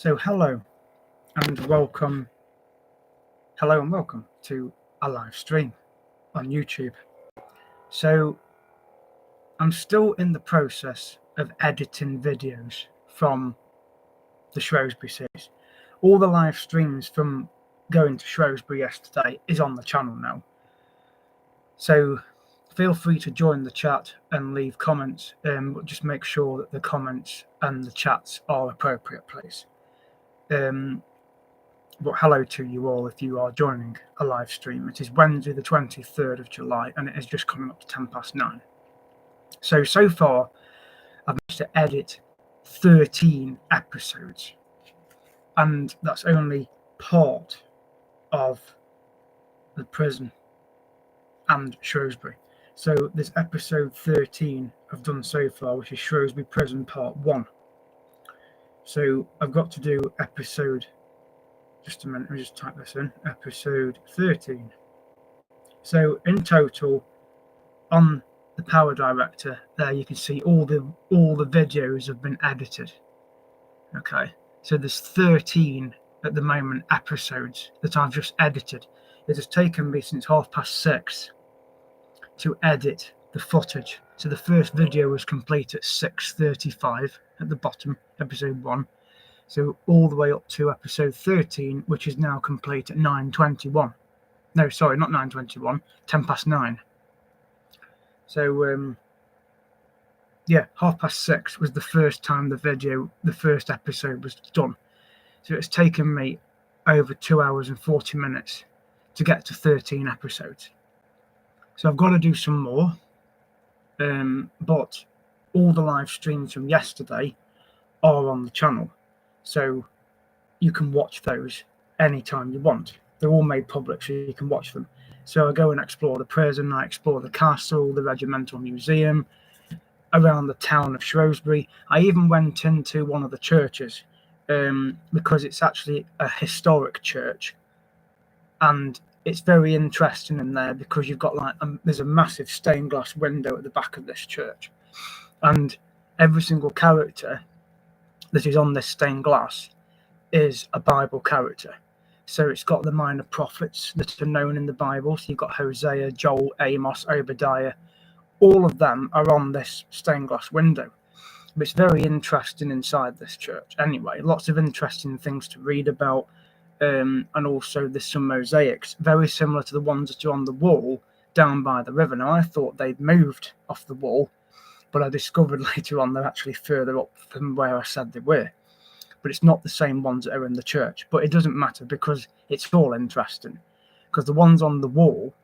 So hello and welcome to a live stream on YouTube. So I'm still in the process of editing videos from the Shrewsbury Series. All the live streams from going to Shrewsbury yesterday is on the channel now. So feel free to join the chat and leave comments, but just make sure that the comments and the chats are appropriate, please. But hello to you all if you are joining a live stream. It is Wednesday the 23rd of July and it is just coming up to 9:10. So far I've managed to edit 13 episodes, and that's only part of the prison and Shrewsbury. So there's episode 13 I've done so far, which is Shrewsbury Prison Part 1. So I've got to do episode, just a minute, let me just type this in, episode 13. So in total, on the Power Director there, you can see all the videos have been edited. Okay, so there's 13 at the moment episodes that I've just edited. It has taken me since 6:30 to edit the footage. So the first video was complete at 6:35 at the bottom, episode 1. So all the way up to episode 13, which is now complete at 9:21. No, sorry, not 9:21, 9:10. So yeah, 6:30 was the first time the first episode was done. So it's taken me over 2 hours and 40 minutes to get to 13 episodes. So I've got to do some more, but all the live streams from yesterday are on the channel, so you can watch those anytime you want. They're all made public, so you can watch them. So I go and explore the prison, I explore the castle, the regimental museum, around the town of Shrewsbury. I even went into one of the churches, because it's actually a historic church, and it's very interesting in there because you've got there's a massive stained glass window at the back of this church, and every single character that is on this stained glass is a Bible character. So it's got the minor prophets that are known in the Bible. So you've got Hosea, Joel, Amos, Obadiah. All of them are on this stained glass window. But it's very interesting inside this church. Anyway, lots of interesting things to read about. And also there's some mosaics, very similar to the ones that are on the wall down by the river. Now, I thought they'd moved off the wall, but I discovered later on they're actually further up from where I said they were. But it's not the same ones that are in the church. But it doesn't matter because it's all interesting. Because the ones on the wall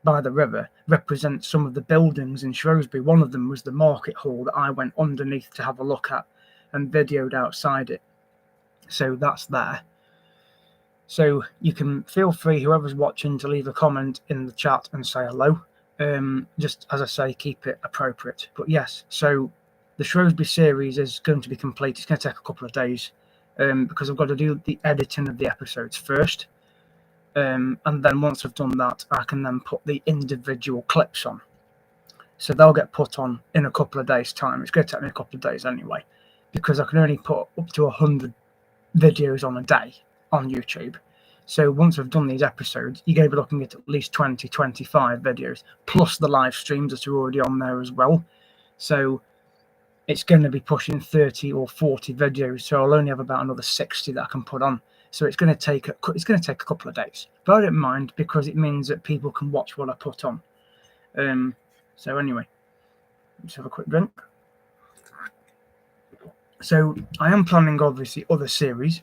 by the river represent some of the buildings in Shrewsbury. One of them was the market hall that I went underneath to have a look at and videoed outside it. So that's there. So you can feel free, whoever's watching, to leave a comment in the chat and say hello. Just as I say, keep it appropriate. But yes, so the Shrewsbury series is going to be complete. It's going to take a couple of days because I've got to do the editing of the episodes first. And then once I've done that, I can then put the individual clips on. So they'll get put on in a couple of days' time. It's going to take me a couple of days anyway, because I can only put up to 100 videos on a day on YouTube. So once I've done these episodes, you're going to be looking at least 20-25 videos, plus the live streams that are already on there as well. So it's going to be pushing 30 or 40 videos. So I'll only have about another 60 that I can put on. So it's going to take a couple of days, but I don't mind because it means that people can watch what I put on. So anyway, let's have a quick drink. So I am planning obviously other series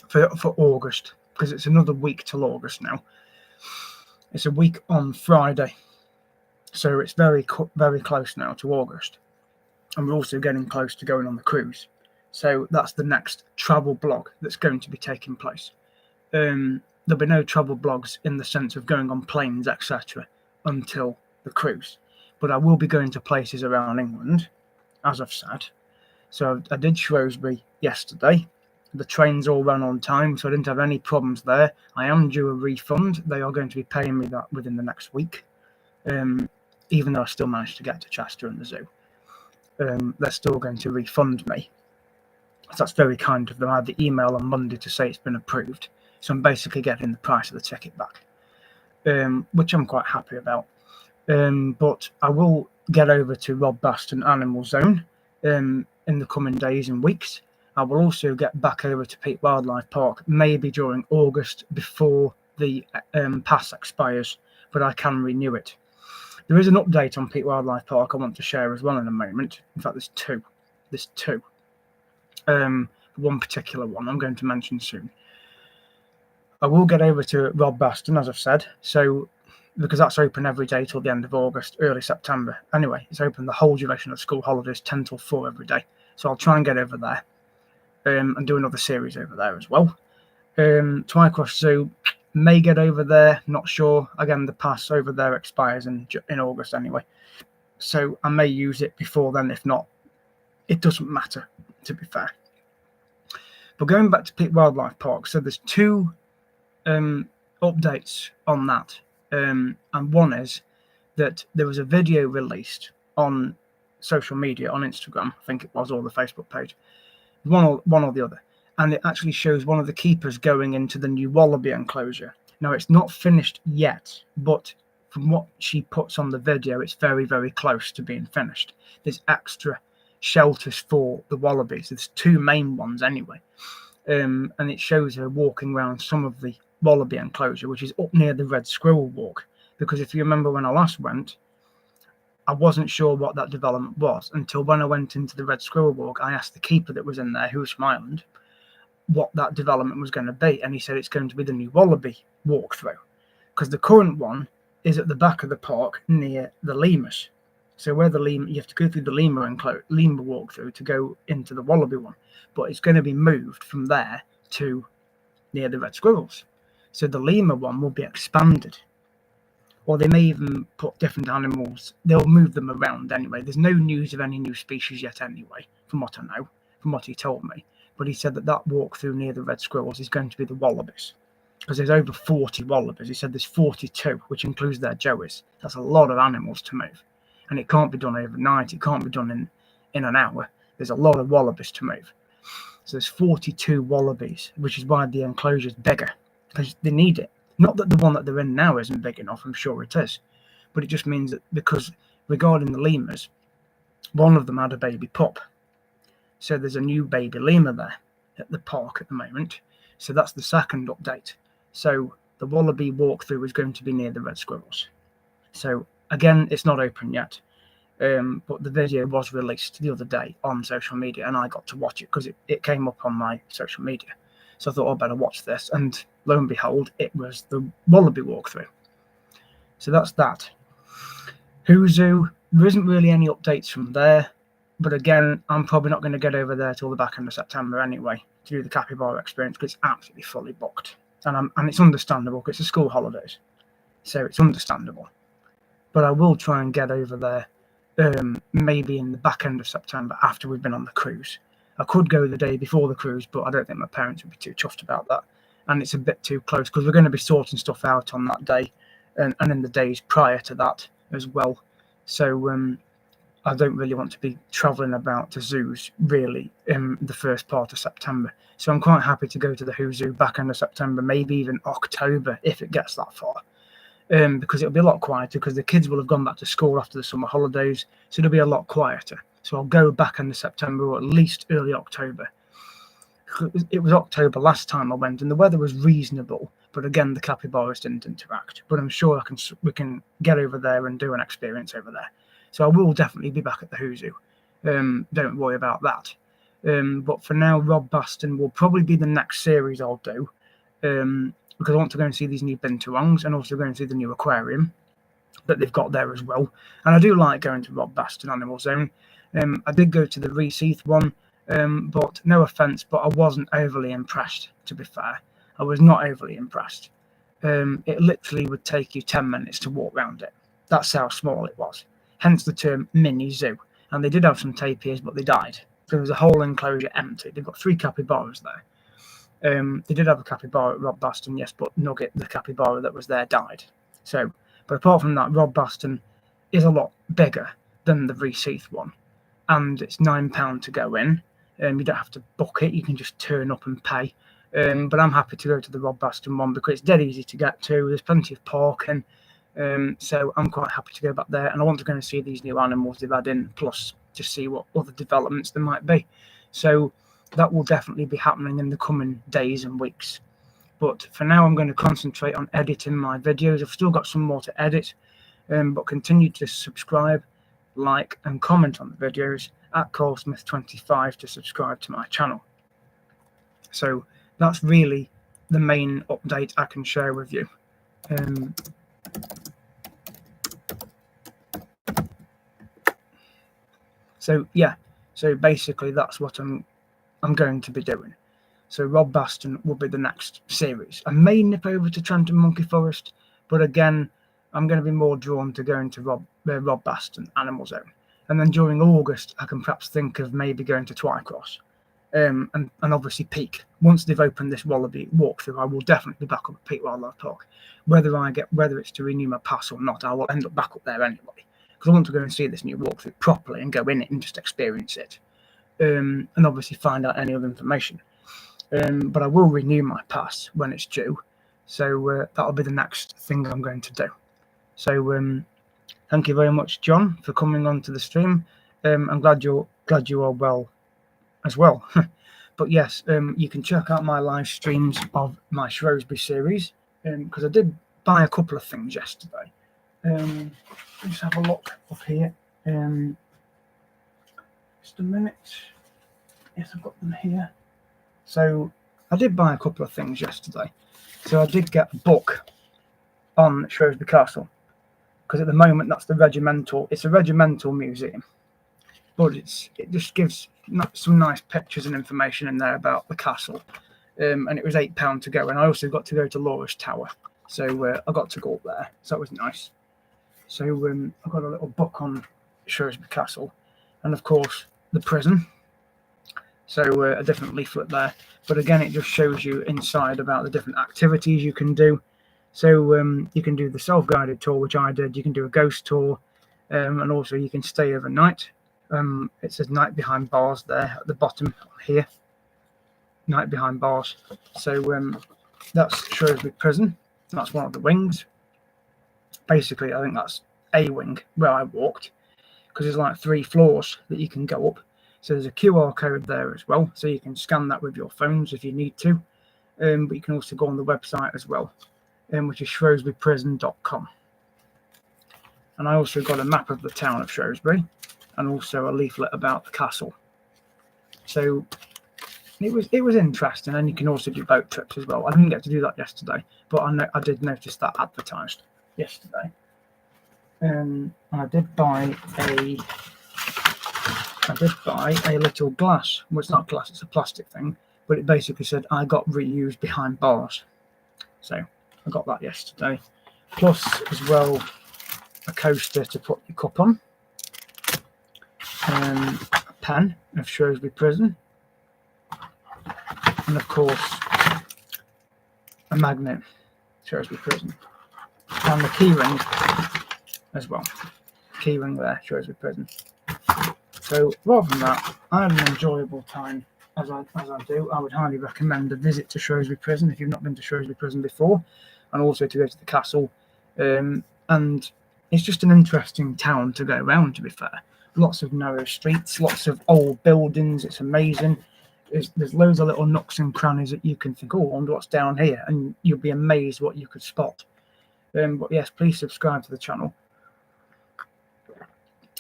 for August, because it's another week till August now. It's a week on Friday, so it's very close now to August, and we're also getting close to going on the cruise. So that's the next travel blog that's going to be taking place. There'll be no travel blogs in the sense of going on planes, etc., until the cruise. But I will be going to places around England, as I've said. So I did Shrewsbury yesterday. The trains all ran on time, so I didn't have any problems there. I am due a refund. They are going to be paying me that within the next week, even though I still managed to get to Chester and the zoo. They're still going to refund me. So that's very kind of them. I had the email on Monday to say it's been approved. So I'm basically getting the price of the ticket back, which I'm quite happy about. But I will get over to Rob Baston Animal Zone in the coming days and weeks. I will also get back over to Peak Wildlife Park, maybe during August before the pass expires, but I can renew it. There is an update on Peak Wildlife Park I want to share as well in a moment. In fact, there's two. One particular one I'm going to mention soon. I will get over to Rob Baston, as I've said, so because that's open every day till the end of August, early September. Anyway, it's open the whole duration of school holidays, 10 till 4 every day. So I'll try and get over there and do another series over there as well. Twycross Zoo, may get over there, not sure. Again, the pass over there expires in August anyway. So I may use it before then. If not, it doesn't matter, to be fair. But going back to Peak Wildlife Park, so there's two updates on that. And one is that there was a video released on social media, on Instagram, I think it was, or the Facebook page, one or the other, and it actually shows one of the keepers going into the new wallaby enclosure. Now, it's not finished yet, but from what she puts on the video, it's very, very close to being finished. There's extra shelters for the wallabies. There's two main ones anyway, and it shows her walking around some of the wallaby enclosure, which is up near the Red Squirrel Walk, because if you remember when I last went, I wasn't sure what that development was until when I went into the Red Squirrel Walk. I asked the keeper that was in there, who was from Ireland, what that development was going to be, and he said it's going to be the new wallaby walkthrough, because the current one is at the back of the park near the lemurs. So where the lemur, you have to go through the lemur walkthrough to go into the wallaby one, but it's going to be moved from there to near the red squirrels. So the lemur one will be expanded, or they may even put different animals. They'll move them around anyway. There's no news of any new species yet anyway, from what I know, from what he told me. But he said that walkthrough near the red squirrels is going to be the wallabies, because there's over 40 wallabies. He said there's 42, which includes their joeys. That's a lot of animals to move, and it can't be done overnight. It can't be done in an hour. There's a lot of wallabies to move. So there's 42 wallabies, which is why the enclosure is bigger, because they need it. Not that the one that they're in now isn't big enough, I'm sure it is, but it just means that because regarding the lemurs, one of them had a baby pup. So there's a new baby lemur there at the park at the moment. So that's the second update. So the wallaby walkthrough is going to be near the red squirrels. So again, it's not open yet, but the video was released the other day on social media, and I got to watch it because it came up on my social media. So I thought, I better watch this, and lo and behold, it was the wallaby walkthrough. So that's that. Who's Zoo, there isn't really any updates from there, but again, I'm probably not going to get over there till the back end of September anyway to do the capybara experience, because it's absolutely fully booked, and it's understandable because it's the school holidays, so it's understandable. But I will try and get over there maybe in the back end of September after we've been on the cruise. I could go the day before the cruise, but I don't think my parents would be too chuffed about that. And it's a bit too close because we're going to be sorting stuff out on that day and in the days prior to that as well. So I don't really want to be travelling about to zoos really in the first part of September. So I'm quite happy to go to the Who Zoo back end of September, maybe even October if it gets that far. Because it'll be a lot quieter because the kids will have gone back to school after the summer holidays. So it'll be a lot quieter. So I'll go back in September or at least early October. It was October last time I went and the weather was reasonable, but again the capybaras didn't interact. But I'm sure we can get over there and do an experience over there. So I will definitely be back at the Who Zoo. Don't worry about that. But for now, Rob Baston will probably be the next series I'll do, because I want to go and see these new binturongs and also go and see the new aquarium that they've got there as well. And I do like going to Rob Baston Animal Zone. I did go to the Reseath one, but no offence, but I wasn't overly impressed, to be fair. I was not overly impressed. It literally would take you 10 minutes to walk around it. That's how small it was. Hence the term mini zoo. And they did have some tapirs, but they died. So there was a whole enclosure empty. They've got 3 capybaras there. They did have a capybara at Rob Baston, yes, but Nugget, the capybara that was there, died. So, but apart from that, Rob Baston is a lot bigger than the Reseath one. And it's £9 to go in. You don't have to book it, you can just turn up and pay. But I'm happy to go to the Rob Baston one because it's dead easy to get to. There's plenty of parking, so I'm quite happy to go back there. And I want to go and see these new animals they've had in, plus to see what other developments there might be. So that will definitely be happening in the coming days and weeks. But for now, I'm going to concentrate on editing my videos. I've still got some more to edit, but continue to subscribe, like, and comment on the videos at CarlSmith25 to subscribe to my channel. So that's really the main update I can share with you. So yeah, so basically that's what I'm going to be doing. So Rob Baston will be the next series. I may nip over to Trenton Monkey Forest, but again, I'm going to be more drawn to going to Rob Baston Animal Zone. And then during August, I can perhaps think of maybe going to Twycross. And obviously Peak. Once they've opened this Wallaby walkthrough, I will definitely be back up at Peak Wildlife Park. Whether it's to renew my pass or not, I will end up back up there anyway, because I want to go and see this new walkthrough properly and go in it and just experience it, and obviously find out any other information. But I will renew my pass when it's due, so that'll be the next thing I'm going to do. So thank you very much, John, for coming on to the stream. I'm glad you are well as well. But yes, you can check out my live streams of my Shrewsbury series, because I did buy a couple of things yesterday. Let's have a look up here. Just a minute. Yes, I've got them here. So I did buy a couple of things yesterday. So I did get a book on Shrewsbury Castle, because at the moment that's the regimental. It's a regimental museum, but it just gives some nice pictures and information in there about the castle. And it was £8 to go, and I also got to go to Laura's Tower, so I got to go up there, so that was nice. So I've got a little book on Shrewsbury Castle, and of course the prison. So a different leaflet there, but again it just shows you inside about the different activities you can do. So you can do the self-guided tour, which I did. You can do a ghost tour, and also you can stay overnight. It says night behind bars there at the bottom here, night behind bars. So that's Shrewsbury Prison. That's one of the wings. Basically, I think that's a wing where I walked, because there's like 3 floors that you can go up. So there's a QR code there as well, so you can scan that with your phones if you need to. But you can also go on the website as well, which is shrewsburyprison.com. And I also got a map of the town of Shrewsbury, and also a leaflet about the castle. So it was interesting, and you can also do boat trips as well. I didn't get to do that yesterday, but I did notice that advertised yesterday. I did buy a little glass. Well, it's not glass, it's a plastic thing, but it basically said I got reused behind bars. So I got that yesterday. Plus as well a coaster to put your cup on. A pen of Shrewsbury Prison, and of course a magnet, Shrewsbury Prison, and the key ring as well. Key ring there, Shrewsbury Prison. So rather than that, I had an enjoyable time as I do. I would highly recommend a visit to Shrewsbury Prison if you've not been to Shrewsbury Prison before, and also to go to the castle. And it's just an interesting town to go around, to be fair. Lots of narrow streets, lots of old buildings. It's amazing. There's loads of little nooks and crannies that you can think, oh, I wonder what's down here, and you'll be amazed what you could spot. But yes, please subscribe to the channel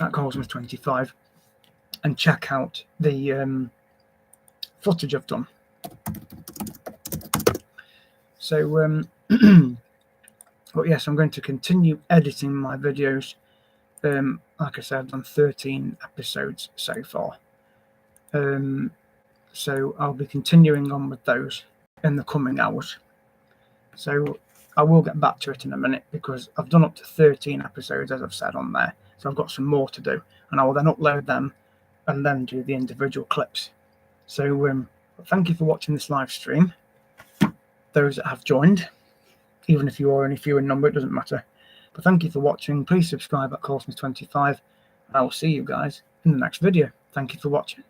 at CarlSmith25 and check out the footage I've done. So, but yes, I'm going to continue editing my videos. Like I said, I've done 13 episodes so far. So I'll be continuing on with those in the coming hours. So I will get back to it in a minute, because I've done up to 13 episodes, as I've said on there. So I've got some more to do, and I will then upload them and then do the individual clips. So thank you for watching this live stream. Those that have joined, even if you are only few in number, it doesn't matter. But thank you for watching. Please subscribe at CarlSmith25, and I will see you guys in the next video. Thank you for watching.